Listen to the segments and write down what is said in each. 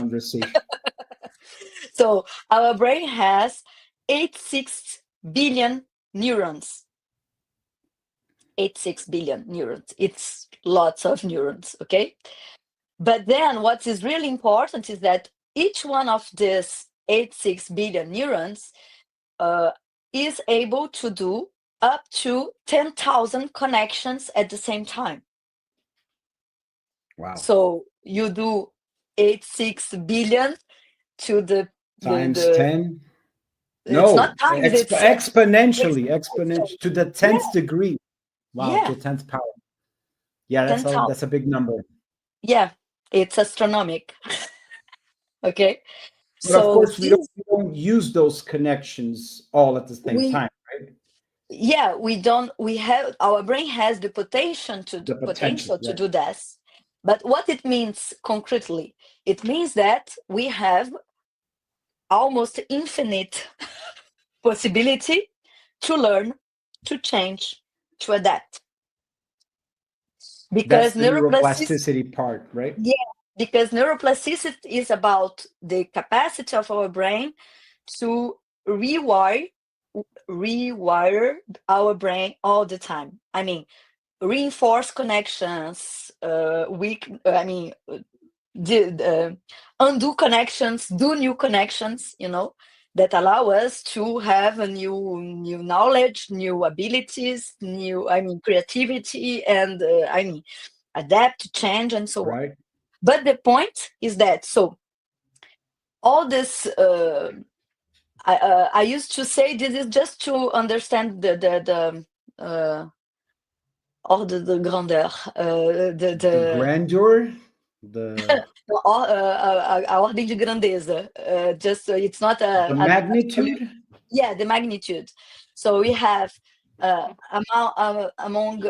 conversation. So our brain has 86 billion neurons. 86 billion neurons. It's lots of neurons, okay? But then what is really important is that each one of these 86 billion neurons is able to do up to 10,000 connections at the same time. Wow. So you do 86 billion to the times the 10. it's No, not times, it's exponentially so, to the 10th degree. Wow, yeah, to the 10th power. Yeah, 10,000. that's a big number. Yeah, it's astronomic. Okay, But of so course, we don't use those connections all at the same we time, right? yeah, we have, our brain has the potential The potential, to right? do this. But what it means concretely, it means that we have almost infinite possibility to learn, to change, to adapt. That's Because the neuroplasticity, neuroplasticity part, right? yeah, because neuroplasticity is about the capacity of our brain to rewire our brain all the time. I mean, reinforce connections, undo connections, do new connections, that allow us to have a new knowledge, new abilities, creativity, and adapt, change, and so on. Right. But the point is that, so all this, I used to say this is just to understand the ordre de grandeur, The grandeur, the a ordem de grandeza. Just so it's not the magnitude. yeah, the magnitude. So we have among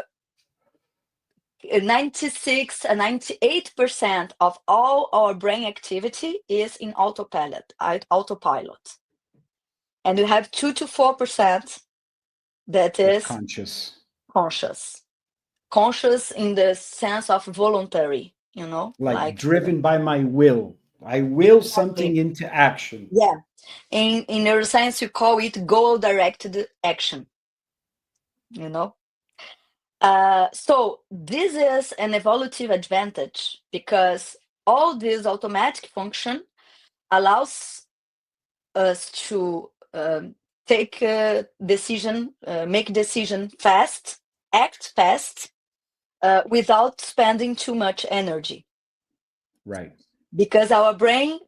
96 and 98% of all our brain activity is in autopilot, and we have 2 to 4% that is conscious. Conscious in the sense of voluntary, like driven by my will. I will something into action. Yeah. In neuroscience, you call it goal-directed action, So this is an evolutive advantage because all this automatic function allows us to take a decision, make decision fast, act fast, without spending too much energy. Right. Because our brain,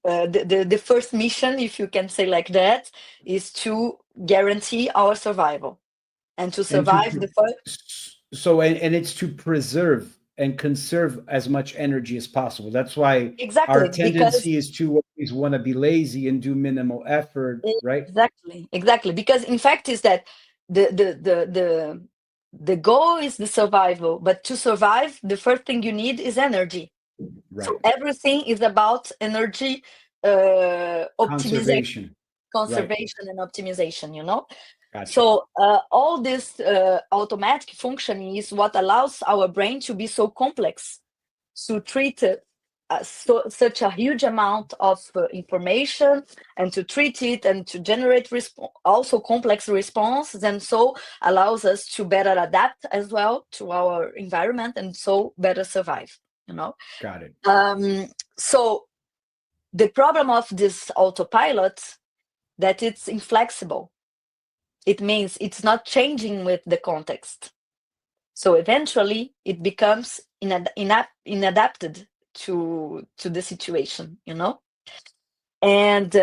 the first mission, if you can say like that, is to guarantee our survival and to survive the first. So, and it's to preserve and conserve as much energy as possible. That's why our tendency is to always want to be lazy and do minimal effort, right? Exactly. Because in fact is that the goal is the survival, but to survive, the first thing you need is energy. Right. So everything is about energy optimization, conservation, and optimization, Gotcha. So all this automatic functioning is what allows our brain to be so complex, to treat such a huge amount of information, and to treat it and to generate also complex responses, and so allows us to better adapt as well to our environment, and so better survive. Got it. So the problem of this autopilot, that it's inflexible. It means it's not changing with the context. So eventually it becomes inadapted to the situation, And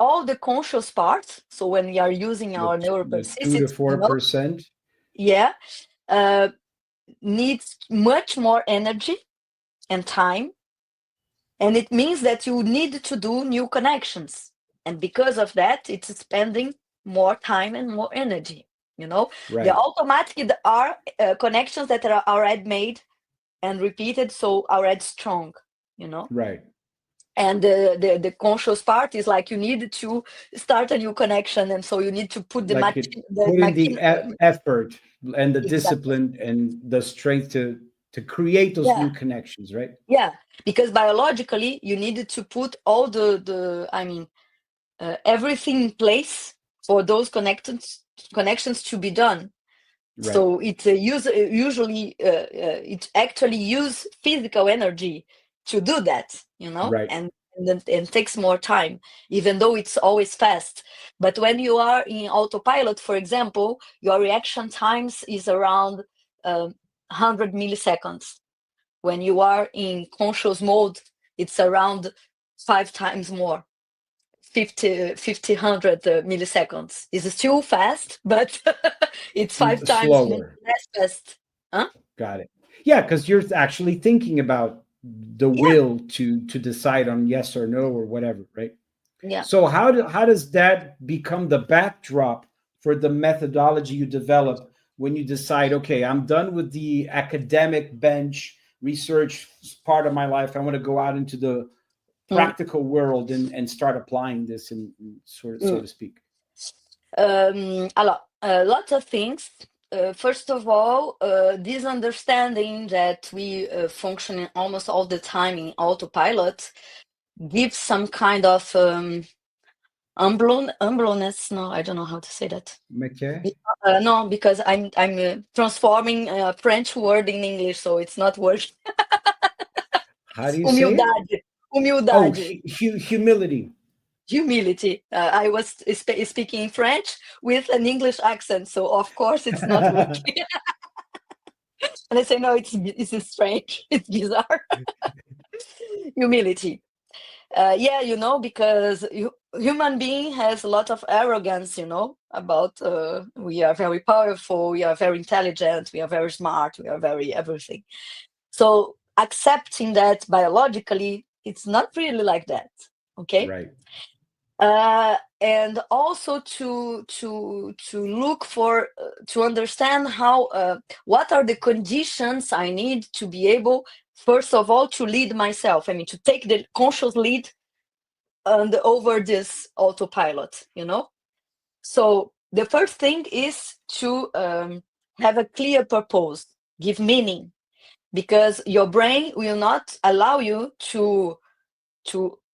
all the conscious part, so when we are using our neuroplasticity, 2 to 4%, needs much more energy and time, and it means that you need to do new connections, and because of that, it's spending more time and more energy. Right. The automatic are connections that are already made and repeated, so already strong. Right. And the conscious part is like you need to start a new connection, and so you need to put the effort and the discipline and the strength to to create those new connections, right? Yeah, because biologically you needed to put all everything in place for those connections to be done. Right. So it usually it actually use physical energy to do that, right. and takes more time, even though it's always fast. But when you are in autopilot, for example, your reaction times is around 100 milliseconds. When you are in conscious mode, it's around 5 times more. 100 milliseconds is still fast, but it's 5 times slower, less fast. Huh? Got it. Yeah, because you're actually thinking about the will to decide on yes or no or whatever, right? Yeah. So how does that become the backdrop for the methodology you develop when you decide, okay, I'm done with the academic bench research part of my life. I want to go out into the practical world and start applying this, and so to speak. Lots of things. First of all, this understanding that we function almost all the time in autopilot gives some kind of humbleness. No, I don't know how to say that. Okay. No, because I'm transforming a French word in English, so it's not working. How do you say it? Humildade. Oh, humility. Humility. I was speaking in French with an English accent, so of course it's not working. And I say, no, it's strange. It's bizarre. Humility. Because human being has a lot of arrogance, about we are very powerful, we are very intelligent, we are very smart, we are very everything. So accepting that biologically, it's not really like that. Okay. Right. And also to look for to understand how what are the conditions I need to be able, first of all, to lead myself. I mean, to take the conscious lead and over this autopilot. So the first thing is to have a clear purpose, give meaning, because your brain will not allow you to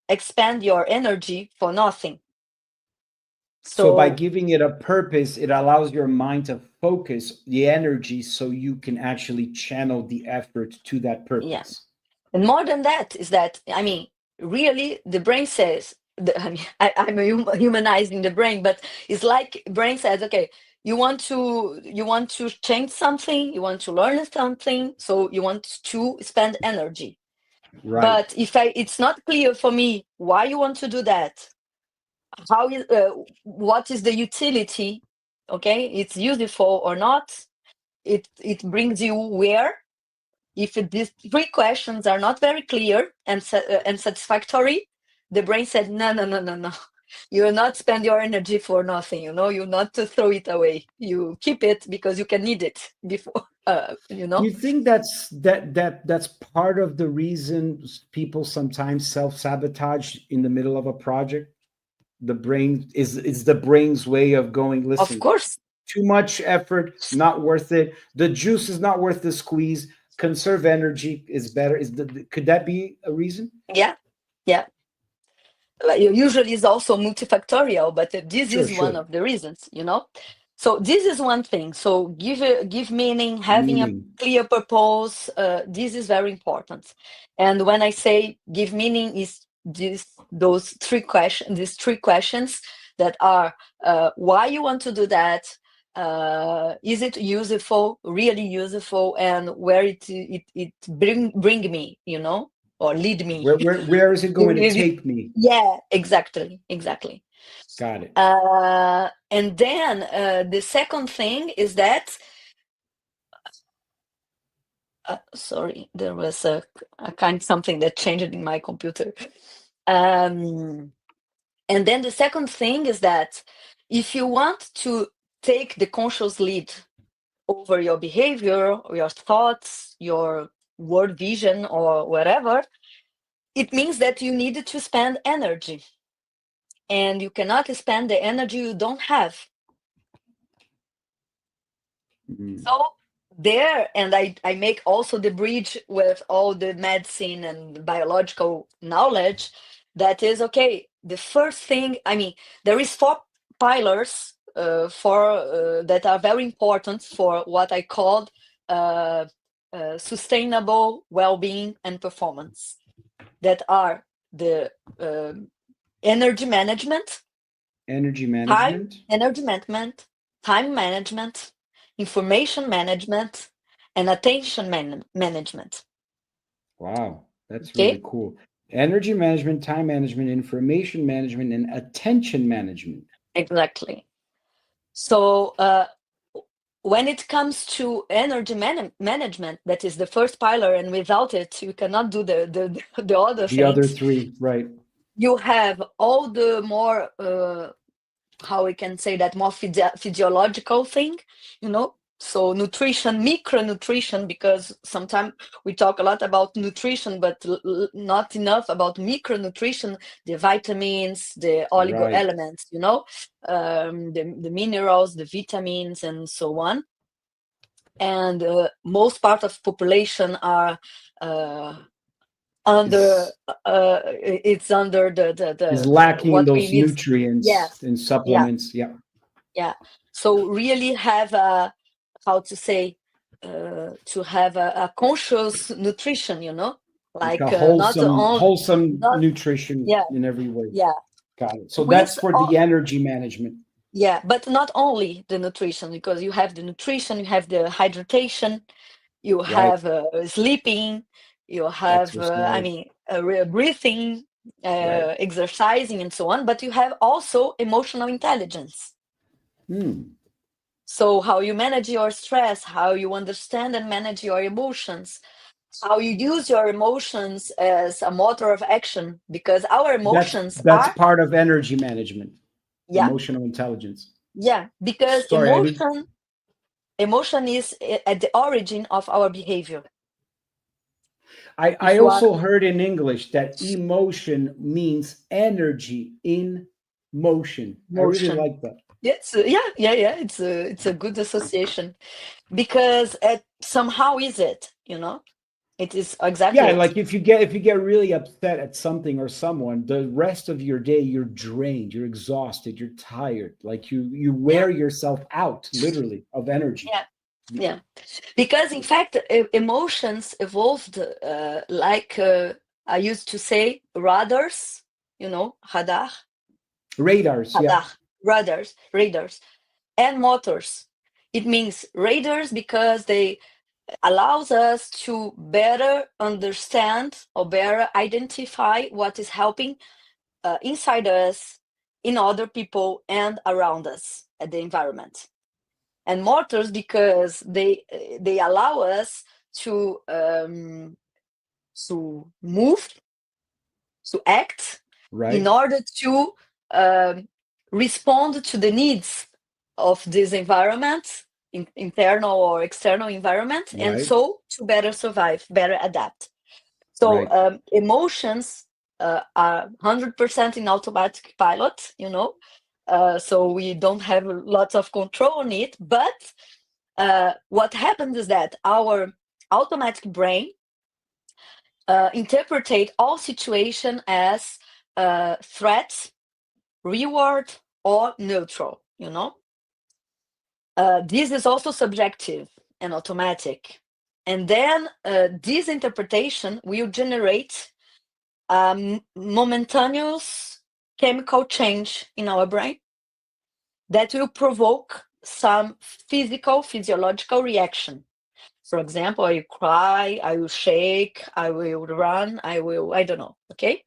expand your energy for nothing. So by giving it a purpose, it allows your mind to focus the energy so you can actually channel the effort to that purpose. Yeah. And more than that is that, I mean, really the brain says, I'm humanizing the brain, but it's like brain says, okay, you want to change something, you want to learn something, so you want to spend energy. Right. But if it's not clear for me why you want to do that, what is the utility? Okay, it's useful or not? It brings you where? If these 3 questions are not very clear and satisfactory, the brain said, no. You will not spend your energy for nothing. You not to throw it away. You keep it because you can need it before. Do you think that's part of the reason people sometimes self-sabotage in the middle of a project? The brain is the brain's way of going, listen, of course, too much effort, not worth it. The juice is not worth the squeeze. Conserve energy is better. Could that be a reason? Yeah. Usually it's also multifactorial, but this is one of the reasons, So this is one thing. So give meaning, having a clear purpose. This is very important. And when I say give meaning, is those 3 questions. These 3 questions that are why you want to do that, is it useful, really useful, and where it bring me, or lead me. Where is it going to take me? Yeah, exactly. Got it. And then the second thing is that sorry, there was a kind of something that changed in my computer. And then the second thing is that if you want to take the conscious lead over your behavior, or your thoughts, your world vision, or whatever, it means that you need to spend energy. And you cannot spend the energy you don't have. So there, and I make also the bridge with all the medicine and biological knowledge, that is okay. The first thing, I mean, there is 4 pillars for that are very important for what I called sustainable well-being and performance, that are the energy management, Energy management. time management, information management, and attention management. Wow, that's Okay? really cool. Energy management, time management, information management, and attention management. Exactly. So when it comes to energy management, that is the first pillar, and without it, you cannot do the other The other things. 3, right? You have all the more how we can say that, more physiological thing, you know. So nutrition, micronutrition, because sometimes we talk a lot about nutrition, but not enough about micronutrition, the vitamins, the oligo elements, you know, the minerals, the vitamins, and so on. And most part of population are under it's under is lacking what those we need. nutrients and supplements. Yeah. So really have a, how to say, to have a conscious nutrition, you know, Like like a wholesome not, nutrition yeah, in every way. yeah. Got it. So that's With for the energy management. Yeah, but not only the nutrition, because you have the nutrition, you have the hydration, you have sleeping, you have, I mean, breathing, exercising, and so on. But you have also emotional intelligence. So how you manage your stress, how you understand and manage your emotions, how you use your emotions as a motor of action, because our emotions that's part of energy management. Yeah. Emotional intelligence. Yeah, because emotion is at the origin of our behavior. I also heard in English that emotion means energy in motion. I really like that. Yes, yeah. It's a good association, because somehow is it, you know, it is exactly. Yeah, like if you get really upset at something or someone, the rest of your day you're drained, you're exhausted, you're tired, like you wear yourself out, literally, of energy. Yeah, because in fact emotions evolved like I used to say radars, you know, radars, radars and motors. It means radars because they allows us to better understand or better identify what is happening inside us, in other people, and around us at the environment. And motors because they allow us to move, to act, in order to respond to the needs of this environment, internal or external environment, and so to better survive, better adapt. So emotions are 100% in automatic pilot, you know, so we don't have lots of control on it. But what happens is that our automatic brain interprets all situation as threat, reward, or neutral, you know. This is also subjective and automatic. And then this interpretation will generate momentaneous chemical change in our brain that will provoke some physiological reaction. For example, I cry, I will shake, I will run, I don't know, okay?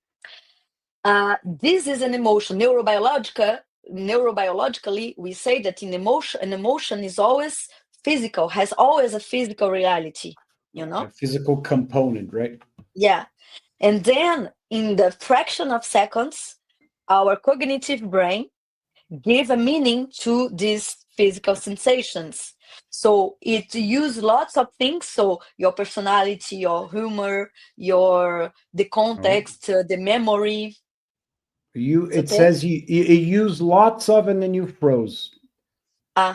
This is an emotion. Neurobiologically, we say that an emotion is always physical, has always a physical reality, you know? A physical component, right? Yeah. And then in the fraction of seconds, our cognitive brain gave a meaning to these physical sensations. So it used lots of things. So your personality, your humor, the context, the memory. It says you use lots of, and then you froze.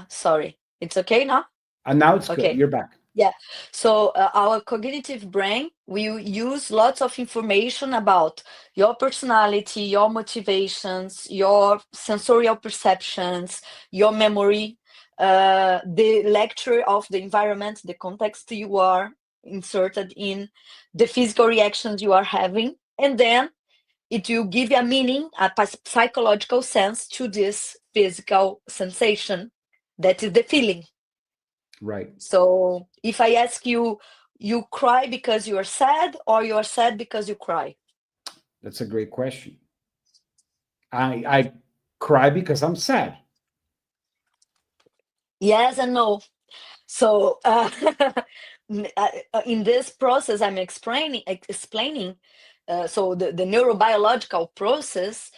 Sorry. It's okay now? And now it's good. You're back. Yeah. So our cognitive brain will use lots of information about your personality, your motivations, your sensorial perceptions, your memory, the lecture of the environment, the context you are inserted in, the physical reactions you are having, and then it will give you a meaning, a psychological sense to this physical sensation that is the feeling. Right. So if I ask you, you cry because you are sad, or you are sad because you cry? That's a great question. I cry because I'm sad. Yes and no. So in this process, I'm explaining. So the neurobiological process,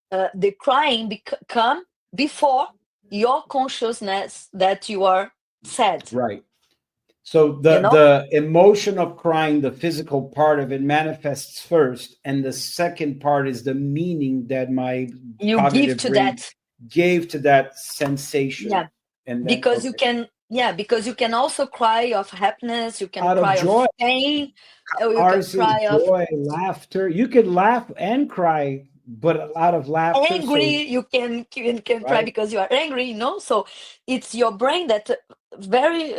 the crying come before your consciousness that you are sad. Right. So You know, the emotion of crying, the physical part of it manifests first, and the second part is the meaning that my you give cognitive to brain that. gave to that sensation. Yeah. And then Because you okay. can, yeah, because you can also cry of happiness, you can Out of cry of joy, pain, or you can catharsis, cry of joy, laughter. You can laugh and cry, but a lot of laughter. So angry, you can cry right, because you are angry, so it's your brain that very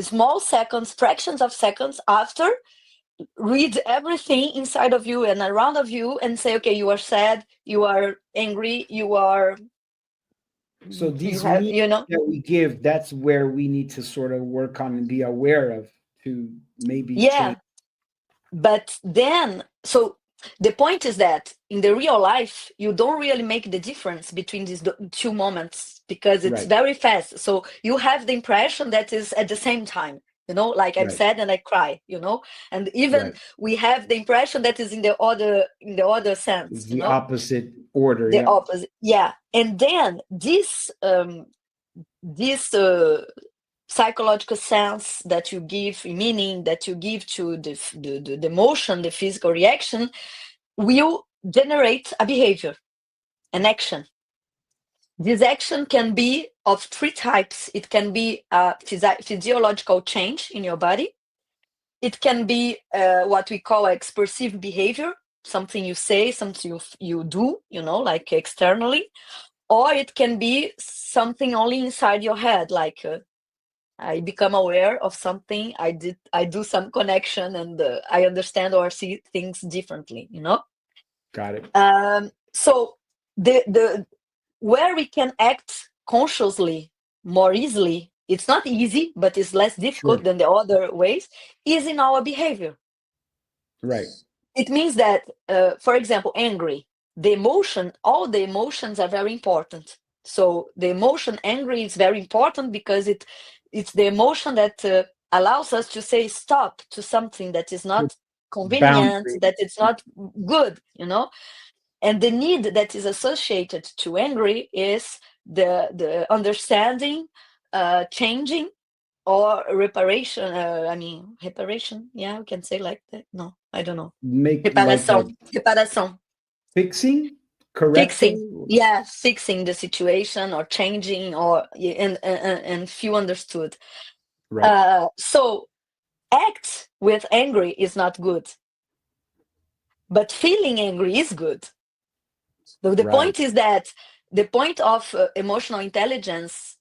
small seconds, fractions of seconds after, read everything inside of you and around of you and say, okay, you are sad, you are angry, so you these have, meanings that we give, that's where we need to sort of work on and be aware of to maybe change. yeah. But then, so the point is that in the real life, you don't really make the difference between these two moments because it's Right, very fast. So you have the impression that is at the same time, like I'm right, sad and I cry, and even right. we have the impression that is in the other sense, It's the opposite order. the Yeah. opposite. Yeah. And then this psychological sense that you give, meaning that you give to the emotion, the physical reaction, will generate a behavior, an action. This action can be of three types. It can be a physiological change in your body. It can be what we call expressive behavior, something you say, something you do, like externally. Or it can be something only inside your head, like I become aware of something, I do some connection, and I understand or see things differently, Got it. So the where we can act consciously more easily, it's not easy, but it's less difficult Sure. than the other ways, is in our behavior. Right. It means that, for example, angry, all the emotions are very important. So the emotion angry is very important because it's the emotion that allows us to say stop to something that is not convenient, Boundary. that it's not good, And the need that is associated to angry is the understanding, changing, or reparation. Reparation. Yeah, we can say like that. No, I don't know. Make like a Reparação. fixing, Fixing. correcting. Yeah, fixing the situation or changing or and feel understood. Right. So act with angry is not good, but feeling angry is good. So the Right. point is that the point of emotional intelligence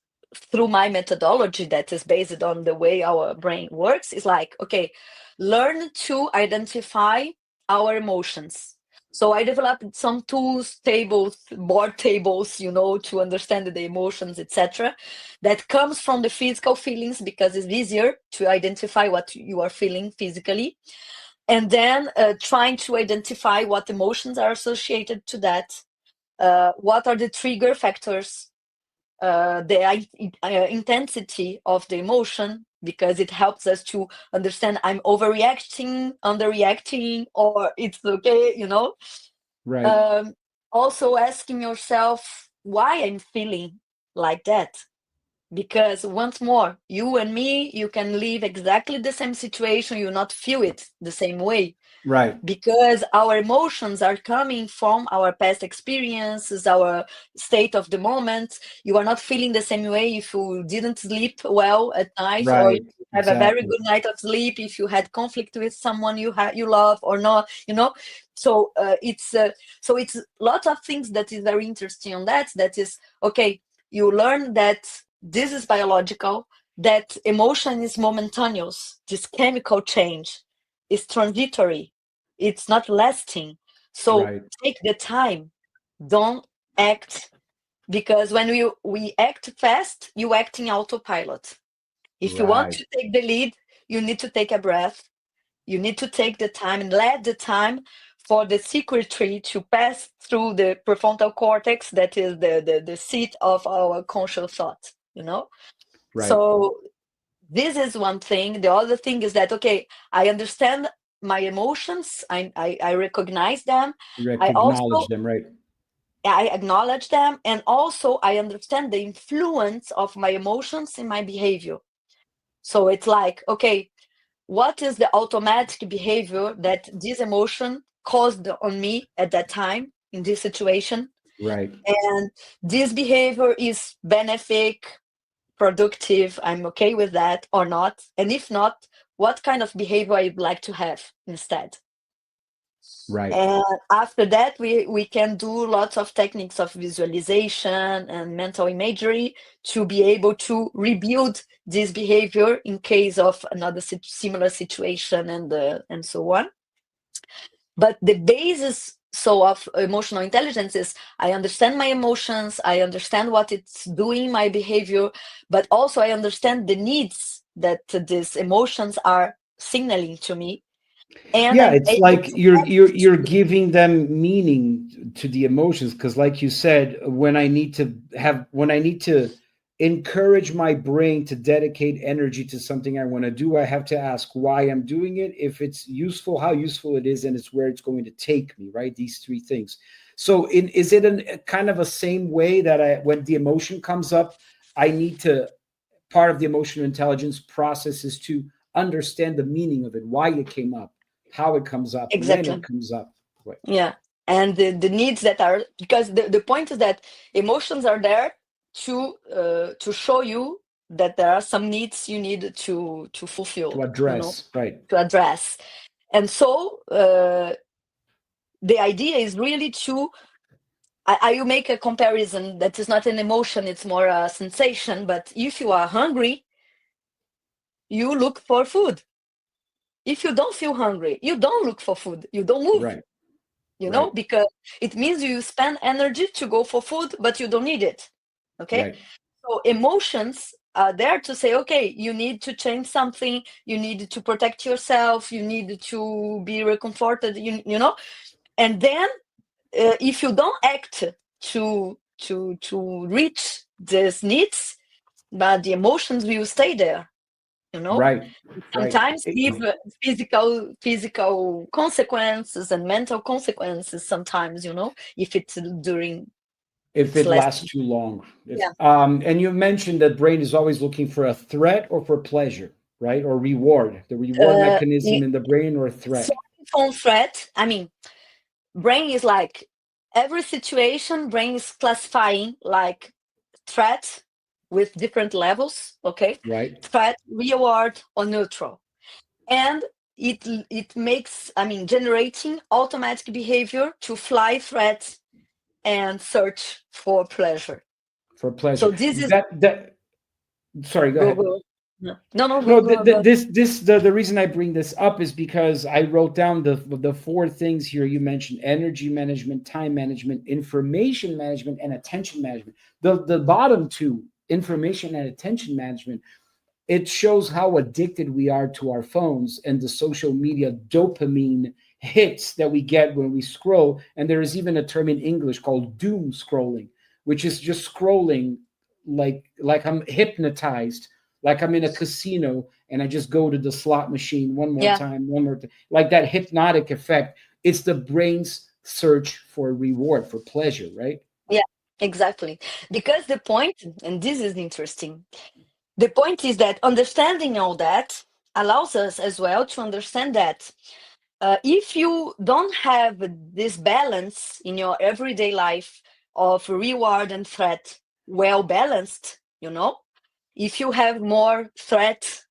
through my methodology that is based on the way our brain works is like, okay, learn to identify our emotions. So I developed some tools, tables, board tables, to understand the emotions, etc. That comes from the physical feelings because it's easier to identify what you are feeling physically. And then trying to identify what emotions are associated to that. What are the trigger factors, the intensity of the emotion, because it helps us to understand I'm overreacting, underreacting, or it's okay, Right. Also asking yourself why I'm feeling like that. Because once more, you and me, you can live exactly the same situation, you not feel it the same way. Right. Because our emotions are coming from our past experiences, our state of the moment. You are not feeling the same way if you didn't sleep well at night, or if Right. you have a very Exactly. good night of sleep, if you had conflict with someone you love or not, So it's lots of things that is very interesting on that. That is, okay, you learn that this is biological, that emotion is momentaneous, this chemical change is transitory, it's not lasting. So Right. take the time, don't act, because when we act fast, you act in autopilot. If you want Right. to take the lead, you need to take a breath, you need to take the time and let the time for the circuitry to pass through the prefrontal cortex, that is the seat of our conscious thought, Right. So this is one thing. The other thing is that, okay, I understand my emotions, I recognize them, I Acknowledge also them. Right. I acknowledge them, and also I understand the influence of my emotions in my behavior. So it's like, okay, what is the automatic behavior that this emotion caused on me at that time in this situation? Right. And this behavior is benefic, productive, I'm okay with that or not. And if not, what kind of behavior I'd like to have instead. Right. And after that, we can do lots of techniques of visualization and mental imagery to be able to rebuild this behavior in case of another similar situation and so on. But the basis of emotional intelligence is I understand my emotions, I understand what it's doing my behavior, but also I understand the needs that these emotions are signaling to me, and Yeah, I'm it's able like to you're giving them meaning to the emotions, because like you said, when I need to encourage my brain to dedicate energy to something I want to do, I have to ask why I'm doing it, if it's useful, how useful it is, and it's where it's going to take me, right? These three things. So is it a kind of a same way that when the emotion comes up, I need to, part of the emotional intelligence process is to understand the meaning of it, why it came up, how it comes up, when it exactly. comes up. Right. Yeah. And the needs that are, because the point is that emotions are there to show you that there are some needs you need to To fulfill, address, right? to address. And so the idea is really to I will make a comparison that is not an emotion, it's more a sensation. But if you are hungry, you look for food. If you don't feel hungry, you don't look for food, you don't move, Right. Right. because it means you spend energy to go for food, but you don't need it. Okay. Right. So emotions are there to say, okay, you need to change something, you need to protect yourself, you need to be reconforted, and then if you don't act to reach these needs, but the emotions will stay there, Right. Right. sometimes give physical consequences and mental consequences sometimes, if it's during If its it last. lasts too long. If Yeah. and you mentioned that brain is always looking for a threat or for pleasure, right? Or reward. The reward mechanism in the brain, or threat. Phone threat, I mean, brain is like every situation, brain is classifying like threat with different levels, okay? Right. Threat, reward, or neutral. And it makes, generating automatic behavior to fly threat and search for pleasure. For pleasure. So this is That sorry, go go ahead. go. No, No, go. the reason I bring this up is because I wrote down the four things here you mentioned: energy management, time management, information management, and attention management. The bottom two, information and attention management, it shows how addicted we are to our phones and the social media dopamine hits that we get when we scroll. And there is even a term in English called doom scrolling, which is just scrolling like I'm hypnotized, like I'm in a casino and I just go to the slot machine one more Yeah. time, one more time, like that hypnotic effect. It's the brain's search for reward, for pleasure, right? Yeah. Exactly. Because the point, and this is interesting, the point is that understanding all that allows us as well to understand that if you don't have this balance in your everyday life of reward and threat well balanced, if you have more threat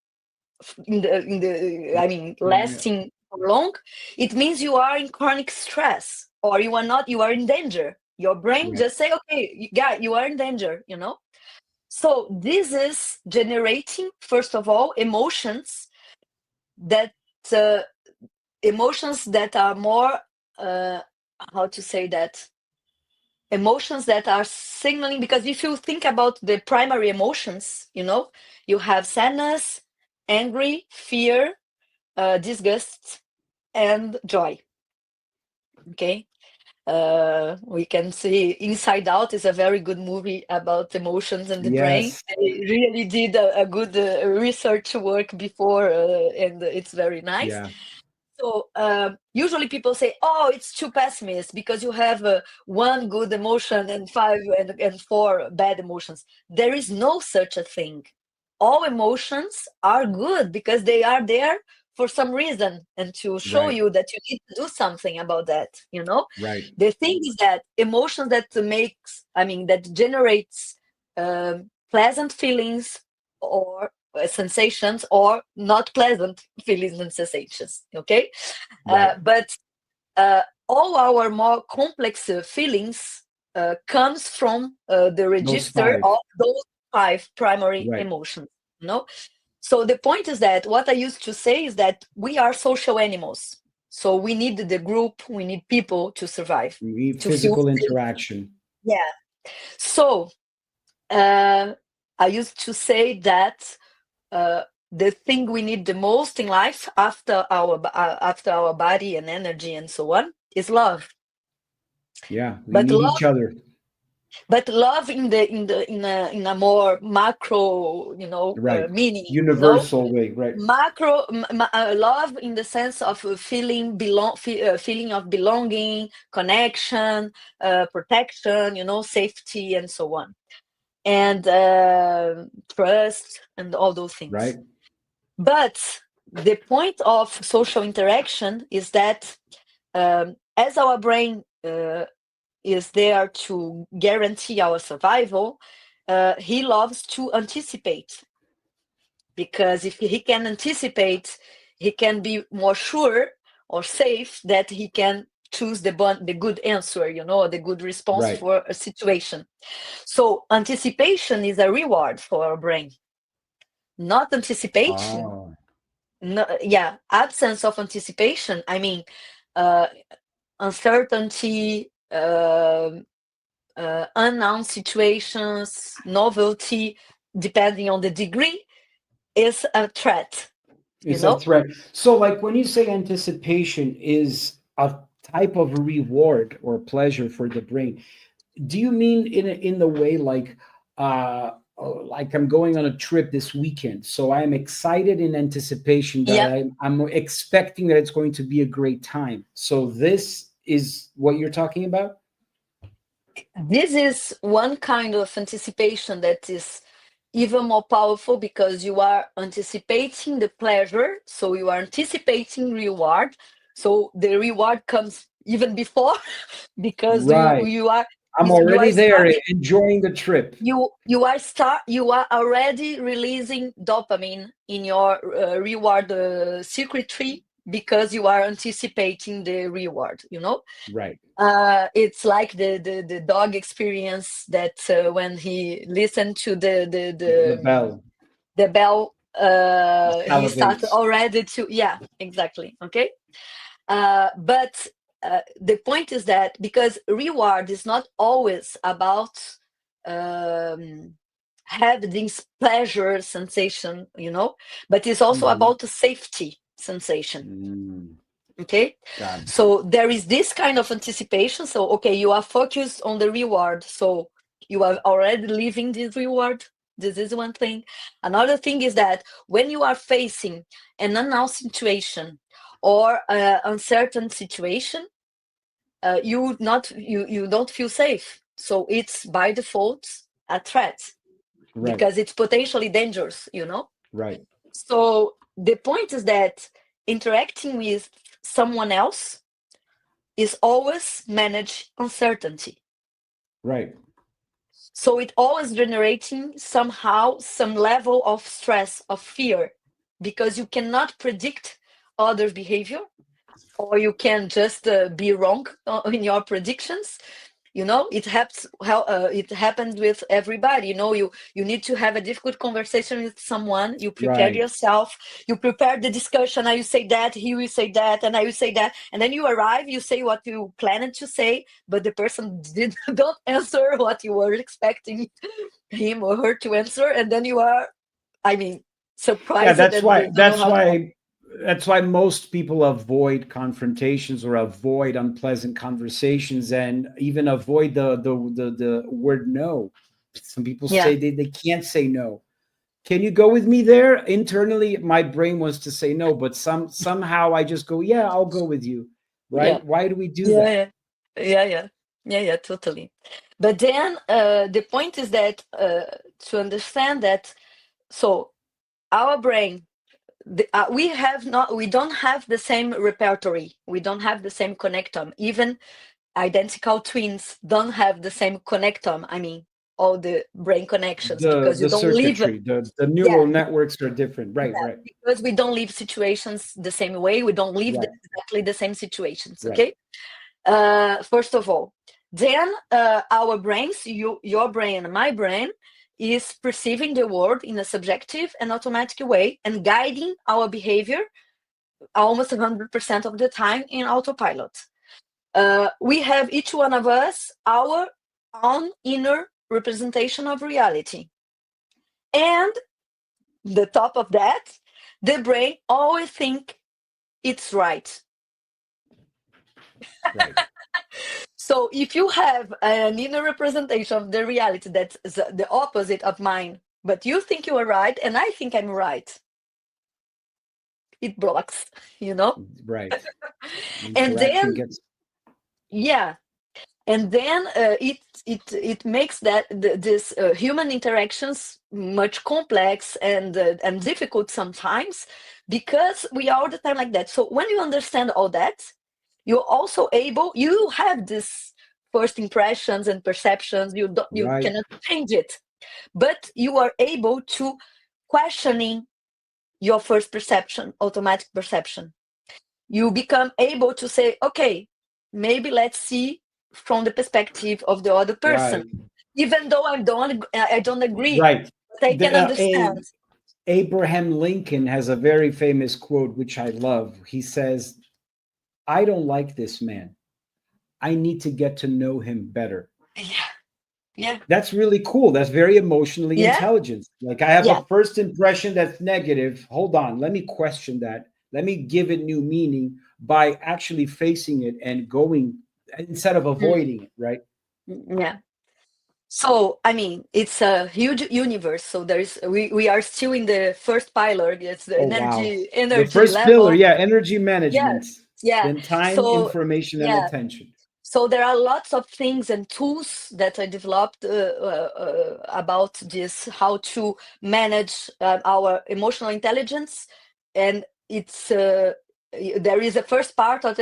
lasting long, it means you are in chronic stress, or you are in danger. Your brain just say, okay, you are in danger, So this is generating, first of all, that uh, emotions that are more how to say that, emotions that are signaling, because if you think about the primary emotions, you have sadness, angry, fear, disgust, and joy. Okay. We can see Inside Out is a very good movie about emotions and the brain. Yes. They really did a good research work before, and it's very nice. Yeah. So usually people say, "Oh, it's too pessimist because you have one good emotion and five and four bad emotions." There is no such a thing. All emotions are good because they are there for some reason and to show Right. you that you need to do something about that. Right. The thing is that emotions that generates pleasant feelings or sensations, or not pleasant feelings and sensations. Okay. Right. But all our more complex feelings comes from the Those register five. of those five primary Right. emotions. So the point is that what I used to say is that we are social animals. So we need the group, we need people to survive, We need to feel physical safe. interaction. Yeah. So I used to say that the thing we need the most in life after our body and energy and so on is love. Yeah. We But need love, each other. in a more macro, Right. meaning. Universal way. Right. Love in the sense of feeling of belonging, connection, protection, safety, and so on, and trust, and all those things. Right. But the point of social interaction is that as our brain is there to guarantee our survival, he loves to anticipate, because if he can anticipate, he can be more sure or safe that he can choose the good answer, the good response Right. for a situation. So anticipation is a reward for our brain, not anticipation. Oh. No, yeah, absence of anticipation. Uh, Uncertainty, unknown situations, novelty, depending on the degree, is a threat. It's a threat. So, like when you say anticipation is a type of reward or pleasure for the brain, do you mean in the way like I'm going on a trip this weekend, so I'm excited in anticipation that Yeah, I'm expecting that it's going to be a great time. So this is what you're talking about? this is one kind of anticipation that is even more powerful, because you are anticipating the pleasure, so you are anticipating reward. So the reward comes even before, because Right. I'm you already are there starting enjoying the trip. you are already releasing dopamine in your reward circuitry, because you are anticipating the reward. Right. It's like the dog experience that when he listened to The bell the bell, he started salivates. already to, yeah, exactly. Okay. But the point is that because reward is not always about um, have this pleasure sensation, but it's also Mhm. about the safety sensation. Mm, Okay. God. So there is this kind of anticipation. So, okay, you are focused on the reward. So you are already living this reward. This is one thing. Another thing is that when you are facing an unknown situation or an uncertain situation, you don't feel safe. So it's by default a threat because it's potentially dangerous, Right. So the point is that interacting with someone else is always manage uncertainty. Right. So it always generating somehow some level of stress, of fear, because you cannot predict others' behavior, or you can just be wrong in your predictions. It happened with everybody. You need to have a difficult conversation with someone. You prepare yourself, you prepare the discussion, and you say that, he will say that, and I will say that, and then you arrive, you say what you planned to say, but the person don't answer what you were expecting him or her to answer, and then you are, surprised. Yeah, That that's why most people avoid confrontations or avoid unpleasant conversations, and even avoid the word no. Some people say they can't say no. Can you go with me there? Internally, my brain wants to say no, but somehow I just go, yeah, I'll go with you. Right? Why do we do that? Yeah, totally. But then the point is that to understand that, so our brain, we don't have the same repertoire, we don't have the same connectome. Even identical twins don't have the same connectome. All the brain connections, because you The don't live. circuitry, the neural networks are different. Right. Because we don't live situations the same way, we don't live exactly the same situations. Okay. First of all, then our brains, your brain and my brain, is perceiving the world in a subjective and automatic way and guiding our behavior almost 100% of the time in autopilot. We have, each one of us, our own inner representation of reality. And the top of that, the brain always think it's right. So if you have an inner representation of the reality that's the opposite of mine, but you think you are right and I think I'm right, it blocks, Right. And then and then it makes that this human interactions much complex and difficult sometimes, because we are all the time like that. So when you understand all that, you're also able, you have this first impressions and perceptions, you cannot change it, but you are able to questioning your first perception, automatic perception. You become able to say, okay, maybe let's see from the perspective of the other person, even though I don't agree, but I can understand. Abraham Lincoln has a very famous quote, which I love. He says, I don't like this man. I need to get to know him better. Yeah. That's really cool. That's very emotionally intelligent. Like, I have a first impression that's negative. Hold on. Let me question that. Let me give it new meaning by actually facing it and going instead of avoiding it, right? Yeah. So, it's a huge universe. So we are still in the first pillar. It's the energy the first level. pillar, energy management. Yeah. Then time, information, and attention. So there are lots of things and tools that I developed about this, how to manage our emotional intelligence. And it's there is a first part of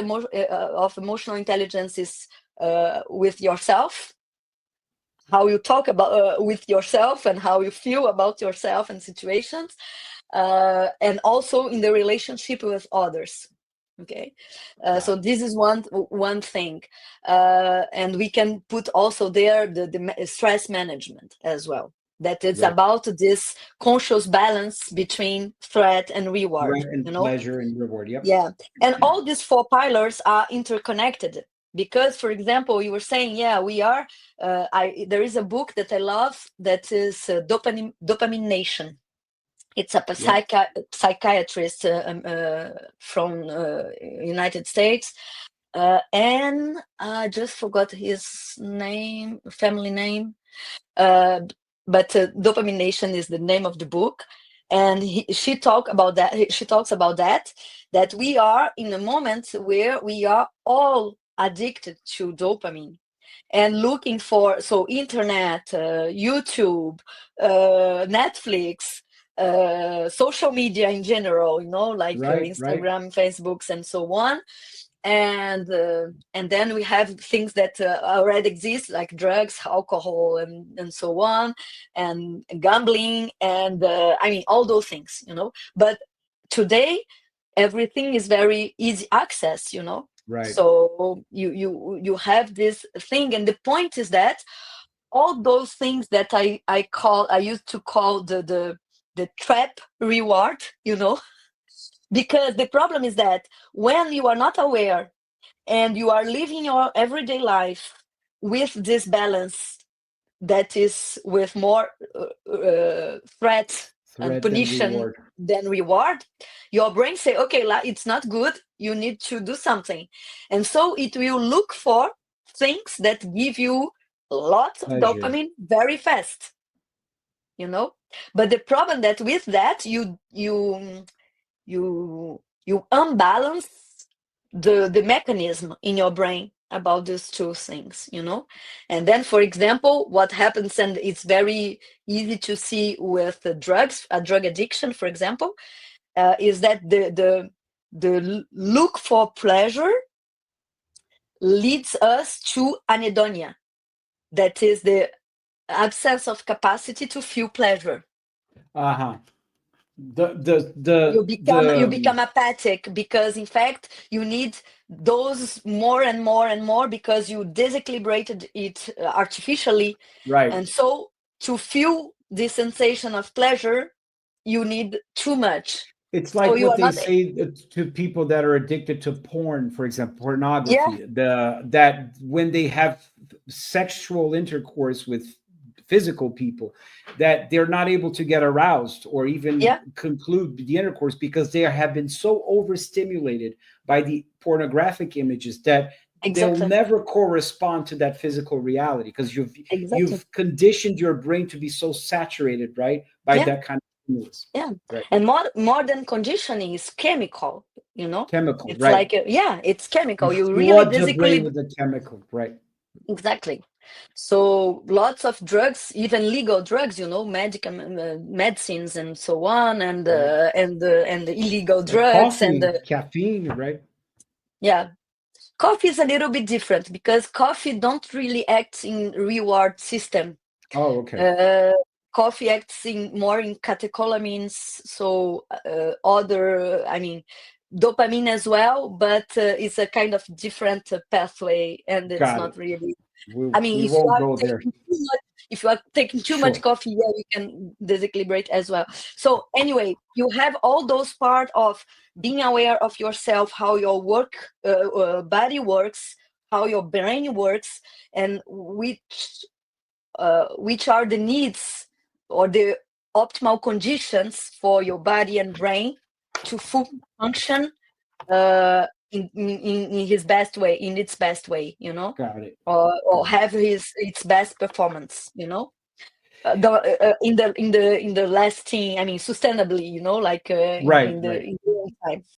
emotional intelligence is with yourself, how you talk about with yourself and how you feel about yourself and situations, and also in the relationship with others. Okay. So this is one thing, and we can put also there the stress management as well, that it's about this conscious balance between threat and reward, pleasure and reward. And all these four pillars are interconnected, because, for example, you were saying, we are there is a book that I love that is Dopamine Nation. It's a psychiatrist from United States, and I just forgot his name, family name, but Dopamine Nation is the name of the book, and she talks about that we are in a moment where we are all addicted to dopamine, and looking for internet, YouTube, Netflix, social media in general, like Instagram, Facebooks, and so on. And then we have things that already exist, like drugs, alcohol, and so on, and gambling, and all those things, But today, everything is very easy access, So you have this thing, and the point is that all those things that I used to call the trap reward, because the problem is that when you are not aware and you are living your everyday life with this balance that is with more threat and punition than reward, your brain say, okay, it's not good, you need to do something. And so it will look for things that give you lots of dopamine very fast, But the problem that with that, you unbalance the mechanism in your brain about these two things, And then, for example, what happens, and it's very easy to see with drugs, a drug addiction, for example, is that the look for pleasure leads us to anhedonia. That is the absence of capacity to feel pleasure. You become apathic, because in fact you need those more and more and more, because you disequilibrated it artificially, and so to feel the sensation of pleasure you need too much. It's like what they say to people that are addicted to porn, for example, pornography. That when they have sexual intercourse with physical people, that they're not able to get aroused or even conclude the intercourse, because they have been so overstimulated by the pornographic images that they'll never correspond to that physical reality, because you've conditioned your brain to be so saturated, by that kind of stimulus. And more than conditioning is chemical, Chemical, it's like it's chemical. You really flood the brain with the chemical, Exactly. So lots of drugs, even legal drugs, medical medicines and so on, and the illegal drugs, coffee, and caffeine, Yeah, coffee is a little bit different, because coffee don't really act in reward system. Oh, okay. Coffee acts more in catecholamines, so other, dopamine as well, but it's a kind of different pathway, and it's not really. If you are taking too much coffee, you can disequilibrate as well. So anyway, you have all those part of being aware of yourself, how your body works, how your brain works, and which are the needs or the optimal conditions for your body and brain to function in its best way, Got it. or have its best performance, in the lasting, sustainably, like in the time.